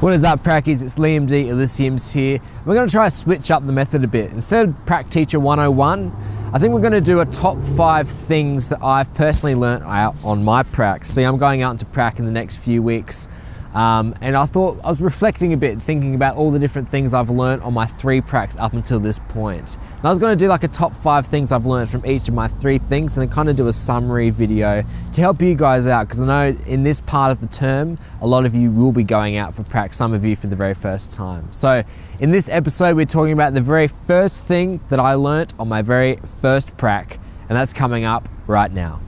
What is up, Prac-E's? It's Liam D. Auliciems here. We're going to try to switch up the method a bit. Instead of Prac Teacher 101, I think we're going to do a top 5 things that I've personally learnt out on my prac. See, I'm going out into prac in the next few weeks. And I was reflecting a bit, thinking about all the different things I've learnt on my 3 pracs up until this point. And I was going to do like a top 5 things I've learnt from each of my 3 things and then kind of do a summary video to help you guys out, because I know in this part of the term, a lot of you will be going out for prac, some of you for the very first time. So in this episode, we're talking about the very first thing that I learnt on my very first prac, and that's coming up right now.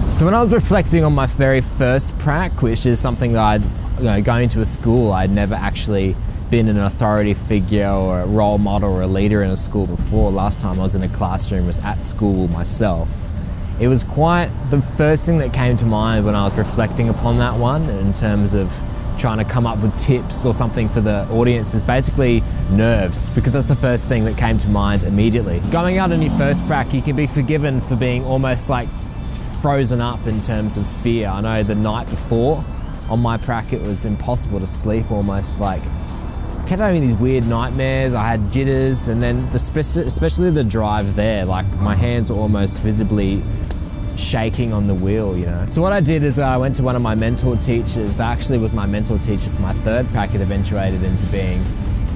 So when I was reflecting on my very first prac, which is something that going to a school, I'd never actually been an authority figure or a role model or a leader in a school before. Last time I was in a classroom was at school myself. It was quite the first thing that came to mind when I was reflecting upon that one in terms of trying to come up with tips or something for the audience is basically nerves, because that's the first thing that came to mind immediately. Going out on your first prac, you can be forgiven for being almost like frozen up in terms of fear. I know the night before on my prac it was impossible to sleep, almost like I kept having these weird nightmares. I had jitters, and then especially the drive there, like my hands were almost visibly shaking on the wheel, you know. So what I did is I went to one of my mentor teachers. That actually was my mentor teacher for my 3rd prac it eventuated into being.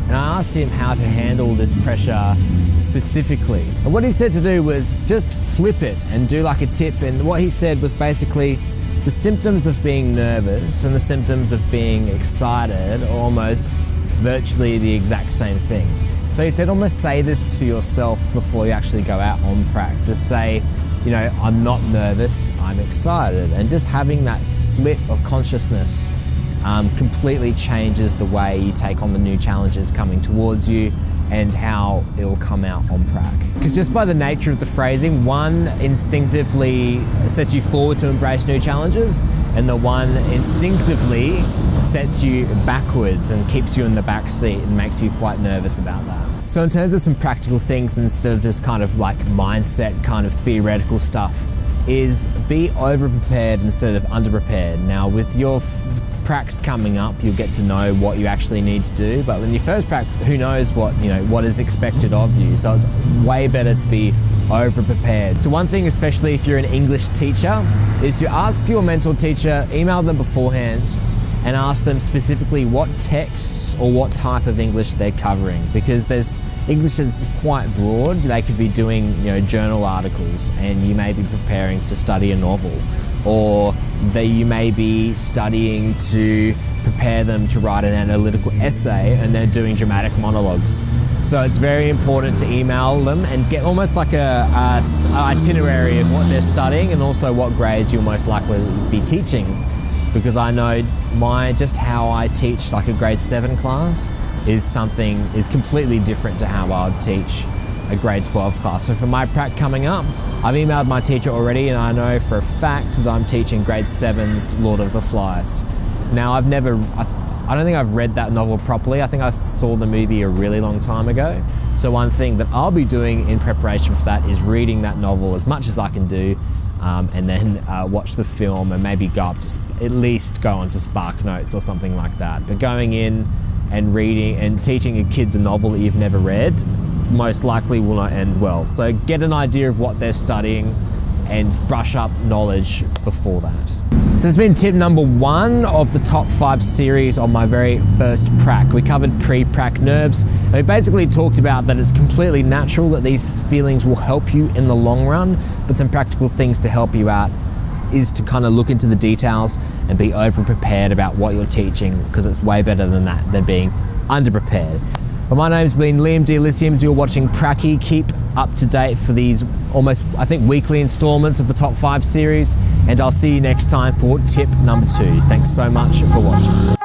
And I asked him how to handle this pressure specifically. And what he said to do was just flip it and do like a tip. And what he said was basically the symptoms of being nervous and the symptoms of being excited are almost virtually the exact same thing. So he said almost say this to yourself before you actually go out on prac. Just say, you know, I'm not nervous, I'm excited. And just having that flip of consciousness completely changes the way you take on the new challenges coming towards you and how it will come out on prac. Because just by the nature of the phrasing, one instinctively sets you forward to embrace new challenges, and the one instinctively sets you backwards and keeps you in the back seat and makes you quite nervous about that. So in terms of some practical things, instead of just kind of like mindset kind of theoretical stuff, is be over-prepared instead of under-prepared. Now with your pracs coming up, you'll get to know what you actually need to do, but when you first prac, who knows what is expected of you. So it's way better to be over-prepared. So one thing, especially if you're an English teacher, is to ask your mentor teacher, email them beforehand and ask them specifically what texts or what type of English they're covering, because English is quite broad. They could be doing journal articles, and you may be preparing to study a novel, or you may be studying to prepare them to write an analytical essay, and they're doing dramatic monologues. So it's very important to email them and get almost like a itinerary of what they're studying and also what grades you'll most likely be teaching. Because I know just how I teach like a grade 7 class is completely different to how I would teach a grade 12 class. So for my prac coming up, I've emailed my teacher already, and I know for a fact that I'm teaching grade 7's Lord of the Flies. Now I don't think I've read that novel properly. I think I saw the movie a really long time ago. So one thing that I'll be doing in preparation for that is reading that novel as much as I can do, and then watch the film and maybe at least go on to Spark Notes or something like that. But going in and reading and teaching a kids a novel that you've never read most likely will not end well. So get an idea of what they're studying and brush up knowledge before that. So it's been tip number 1 of the top 5 series on my very first prac. We covered pre-prac nerves, and we basically talked about that it's completely natural that these feelings will help you in the long run, but some practical things to help you out is to kind of look into the details and be over-prepared about what you're teaching, because it's way better than that, than being under-prepared. But my name's been Liam D. Auliciems. You're watching Prac-E. Keep up to date for these almost, I think, weekly installments of the top 5 series, and I'll see you next time for tip number 2. Thanks so much for watching.